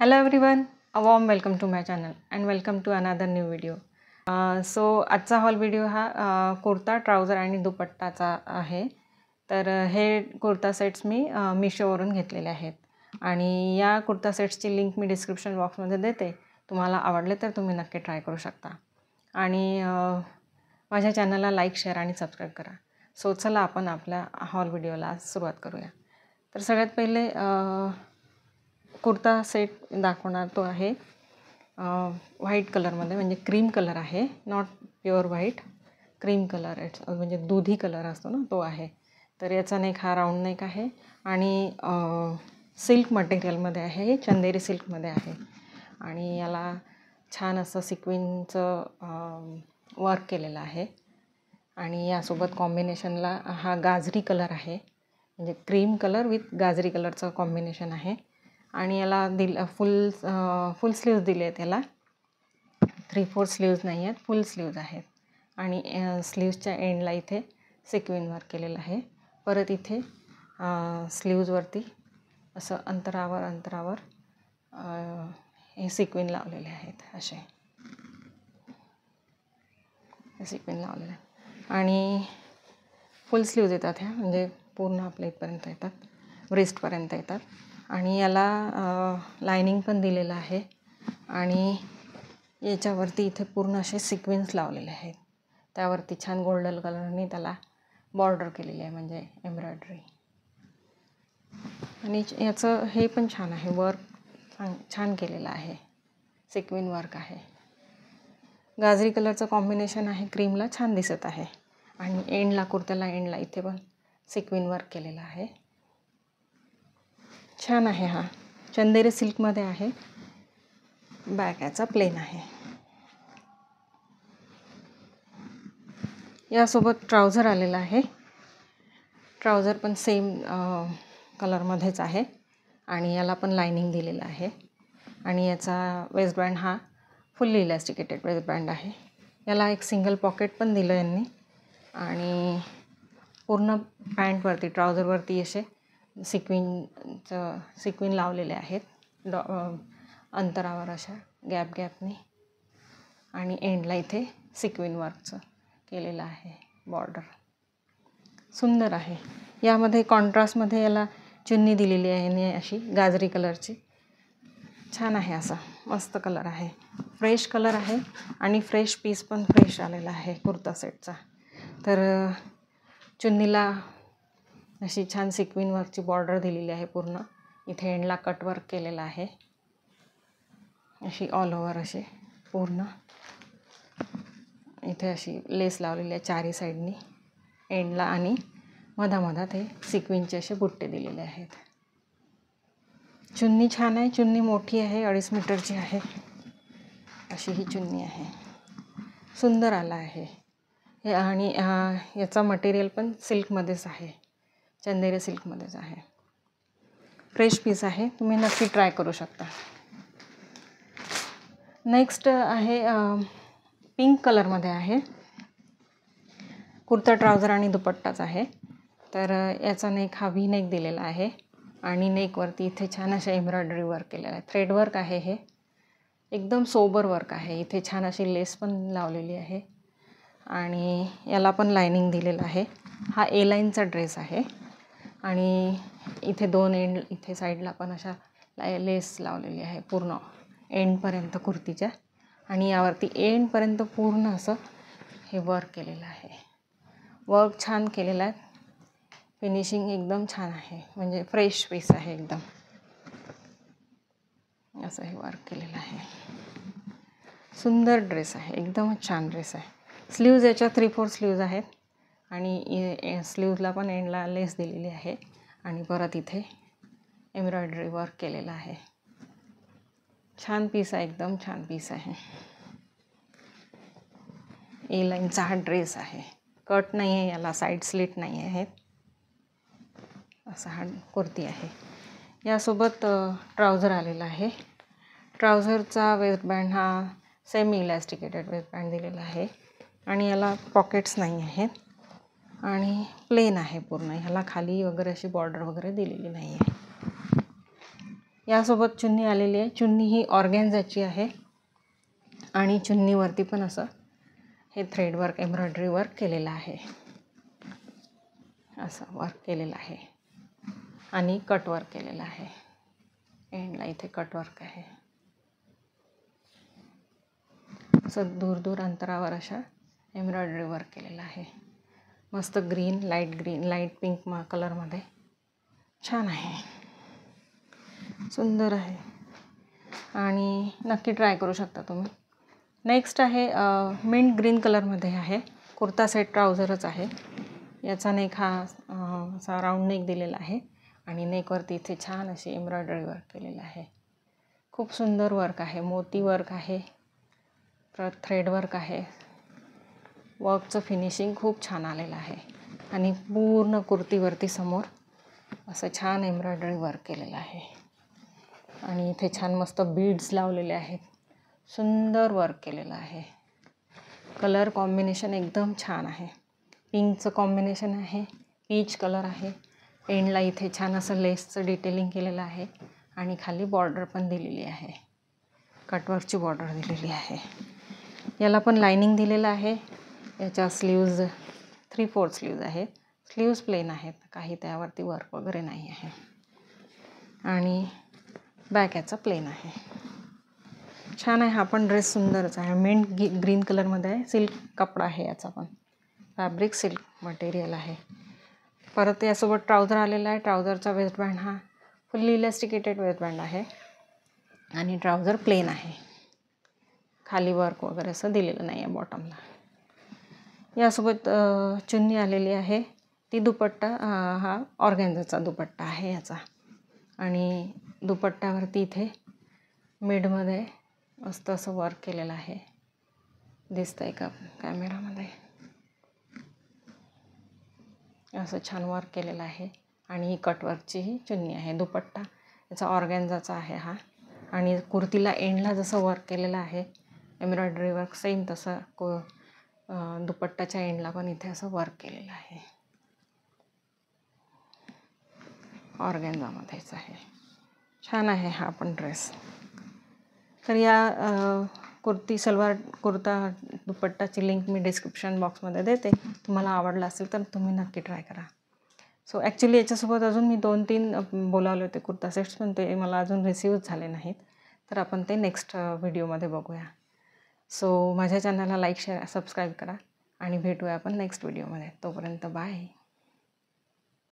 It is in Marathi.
Hello everyone, a warm welcome to my channel and welcome to another new video. So आजचा हॉल व्हिडिओ हा कुर्ता ट्राउझर आणि दुपट्टाचा आहे. तर हे कुर्ता सेट्स मी मिशोवरून घेतलेले आहेत आणि या कुर्ता सेट्सची लिंक मी डिस्क्रिप्शन बॉक्समध्ये देते. तुम्हाला आवडले तर तुम्ही नक्की ट्राय करू शकता आणि माझ्या चॅनलला लाईक शेअर आणि सबस्क्राईब करा. सो चला आपण आपल्या हॉल व्हिडिओला सुरुवात करूया. तर सगळ्यात पहिले कुर्ता सेट दाखवणार तो आहे व्हाईट कलरमध्ये, म्हणजे क्रीम कलर आहे, not pure white, cream colour म्हणजे दुधी कलर असतो ना तो आहे. तर याचा नेक हा राऊंड नेक आहे आणि सिल्क मटेरियलमध्ये आहे, हे चंदेरी सिल्कमध्ये आहे आणि याला छान असं सिक्विनचं वर्क केलेलं आहे आणि यासोबत कॉम्बिनेशनला हा गाजरी कलर आहे, म्हणजे क्रीम कलर विथ गाजरी कलरचं कॉम्बिनेशन आहे आणि याला फुल स्लीव्ज दिले आहेत. याला 3/4 स्लीव्ज नाही आहेत, फुल स्लीव्ज आहेत आणि स्लीव्जच्या एंडला इथे सिक्विन वर्क केलेलं आहे. परत इथे स्लीव्जवरती असं अंतरावर हे सिक्विन लावलेले आहेत, असे सिक्विन लावलेले आहेत आणि फुल स्लीव्ज येतात ह्या, म्हणजे पूर्ण आपल्या इथपर्यंत येतात, व्रिस्टपर्यंत येतात आणि याला लायनिंग पण दिलेलं आहे आणि याच्यावरती इथे पूर्ण असे सिक्विन्स लावलेले आहेत. त्यावरती छान गोल्डन कलरने त्याला बॉर्डर केलेली आहे, म्हणजे एम्ब्रॉयडरी. आणि याचं हे पण छान आहे, वर्क छान केलेलं आहे, सिक्विन वर्क आहे, गाजरी कलरचं कॉम्बिनेशन आहे, क्रीमला छान दिसत आहे आणि एंडला कुर्त्याला एंडला इथे पण सिक्विन वर्क केलेलं आहे, छान आहे. हा चंदेरी सिल्कमध्ये आहे, बॅक याचा प्लेन आहे. यासोबत ट्राउझर आलेला आहे, ट्राउझर पण सेम कलरमध्येच आहे आणि याला पण लायनिंग दिलेलं आहे आणि याचा वेस्टबँड हा फुल्ली इलॅस्टिकेटेड वेस्टबँड आहे. याला एक सिंगल पॉकेट पण दिलं यांनी आणि पूर्ण पॅन्टवरती ट्राउझरवरती असे सिक्विन लावलेले आहेत, अंतरावर अशा गॅपनी आणि एंडला इथे सिक्विन वर्कचं केलेलं आहे, बॉर्डर सुंदर आहे. यामध्ये कॉन्ट्रास्टमध्ये याला चुन्नी दिलेली आहे अशी गाजरी कलरची, छान आहे, असा मस्त कलर आहे, फ्रेश कलर आहे आणि फ्रेश पीस पण फ्रेश आलेला आहे कुर्ता सेटचा. तर चुन्नीला अशी छान सिक्विन वर्कची बॉर्डर दिलेली आहे, पूर्ण इथे एंडला कट वर्क केलेला आहे, अशी ऑल ओव्हर अशी पूर्ण इथे अशी लेस लावलेली आहे चारी साईडनी एंडला आणि मधामधात हे सिक्विनचे असे बुट्टे दिलेले आहेत. चुन्नी छान आहे, चुन्नी मोठी आहे, 2.5 मीटरची आहे, अशी ही चुन्नी आहे, सुंदर आला आहे हे. आणि याचा मटेरियल पण सिल्कमध्येच आहे, चंदेरी सिल्कमध्येच आहे, फ्रेश पीस आहे, तुम्ही नक्की ट्राय करू शकता. नेक्स्ट आहे पिंक कलरमध्ये आहे, कुर्ता ट्राउझर आणि दुपट्टाच आहे. तर याचा नेक हा व्ही नेक दिलेला आहे आणि नेकवरती इथे छान अशा एम्ब्रॉयडरी वर्क केलेलं आहे, थ्रेड वर्क आहे, हे एकदम सोबर वर्क आहे. इथे छान अशी लेस पण लावलेली आहे आणि याला पण लायनिंग दिलेलं आहे. हा ए लाईनचा ड्रेस आहे आणि इथे 2 एंड इथे साईडला पण अशा लेस लावलेली आहे पूर्ण एंडपर्यंत कुर्तीच्या आणि यावरती एंडपर्यंत पूर्ण असं हे वर्क केलेलं आहे, वर्क छान केलेलं आहे, फिनिशिंग एकदम छान आहे, म्हणजे फ्रेश पीस आहे एकदम, असं हे वर्क केलेलं आहे, सुंदर ड्रेस आहे, एकदमच छान ड्रेस आहे. स्लीव्ज याच्या 3/4 स्लीव्ज आहेत आणि स्लीव्जला पण एंडला लेस दिलेली आहे आणि परत इथे एम्ब्रॉयडरी वर्क केलेलं आहे, छान पीस आहे, एकदम छान पीस आहे. ए लाईनचा हा ड्रेस आहे, कट नाही आहे, याला साईड स्लिट नाही आहेत, असा हा कुर्ती आहे. यासोबत ट्राउझर आलेला आहे, ट्राउझरचा वेस्टबँड हा सेमी इलॅस्टिकेटेड वेस्टबँड दिलेला आहे आणि याला पॉकेट्स नाही आहेत आणि प्लेन आहे पूर्ण, ह्याला खाली वगैरे अशी बॉर्डर वगैरे दिलेली नाही आहे. यासोबत चुन्नी आलेली आहे. चुन्नी ही ऑर्गॅन्झाची आहे आणि चुन्नीवरती पण असं हे थ्रेड वर्क, एम्ब्रॉयडरी वर्क केलेलं आहे. असं वर्क केलेलं आहे आणि कट वर्क केलेलं आहे. एंडला इथे कट वर्क आहे. असं दूर दूर अंतरावर अशा एम्ब्रॉयडरी वर्क केलेलं आहे. मस्त ग्रीन, लाईट पिंक कलरमध्ये छान आहे, सुंदर आहे आणि नक्की ट्राय करू शकता तुम्ही. नेक्स्ट आहे मिंट ग्रीन कलरमध्ये आहे. कुर्ता सेट ट्राउझरच आहे. याचा नेक हा असा राऊंड नेक दिलेला आहे आणि नेकवरती इथे छान अशी एम्ब्रॉयडरी वर्क केलेलं आहे. खूप सुंदर वर्क आहे. मोती वर्क आहे, परत थ्रेड वर्क आहे. वर्कचं फिनिशिंग खूप छान आलेलं आहे आणि पूर्ण कुर्तीवरती समोर असं छान एम्ब्रॉयडरी वर्क केलेलं आहे आणि इथे छान मस्त बीड्स लावलेले आहेत. सुंदर वर्क केलेलं आहे. कलर कॉम्बिनेशन एकदम छान आहे. पिंकचं कॉम्बिनेशन आहे, पीच कलर आहे. एंडला इथे छान असं लेसचं डिटेलिंग केलेलं आहे आणि खाली बॉर्डर पण दिलेली आहे. कटवर्कची बॉर्डर दिलेली आहे. याला पण लायनिंग दिलेलं आहे. याच्या स्लीव्ज 3/4 स्लीव्ज आहेत. स्लीव्ज प्लेन आहेत, काही त्यावरती वर्क वगैरे नाही आहे आणि बॅक याचा प्लेन आहे. छान आहे. हा पण ड्रेस सुंदरच आहे. मिंट ग्रीन कलरमध्ये आहे. सिल्क कपडा आहे याचा पण, फॅब्रिक सिल्क मटेरियल आहे. परत यासोबत ट्राउझर आलेला आहे. ट्राउझरचा वेस्टबँड हा फुल्ली इलॅस्टिकेटेड वेस्टबँड आहे आणि ट्राउझर प्लेन आहे. खाली वर्क वगैरे असं दिलेलं नाही आहे बॉटमला. यासोबत चुन्नी आलेली आहे. ती दुपट्टा हा ऑर्गॅन्झाचा दुपट्टा आहे याचा आणि दुपट्ट्यावरती इथे मिडमध्ये मस्त असं वर्क केलेलं आहे. दिसतंय का कॅमेरामध्ये? असं छान वर्क केलेलं आहे आणि ही कटवर्कची ही चुन्नी आहे. दुपट्टा याचा ऑर्गॅन्झाचा आहे हा आणि कुर्तीला एंडला जसं वर्क केलेलं आहे एम्ब्रॉयडरी वर्क, सेम तसं दुपट्ट्याच्या एंडला पण इथे असं वर्क केलेलं आहे. ऑर्गॅन्झामध्येच आहे. छान आहे हा पण ड्रेस. तर या कुर्ता दुपट्टाची लिंक मी डिस्क्रिप्शन बॉक्समध्ये देते. तुम्हाला आवडला असेल तर तुम्ही नक्की ट्राय करा. सो ॲक्च्युली याच्यासोबत अजून मी 2-3 बोलावले होते कुर्ता सेट्स, पण ते मला अजून रिसीव्ह झाले नाहीत. तर आपण ते नेक्स्ट व्हिडिओमध्ये बघूया. सो माझ्या चॅनलला लाईक, शेअर, सबस्क्राईब करा आणि भेटूया आपण नेक्स्ट व्हिडिओमध्ये. तोपर्यंत बाय.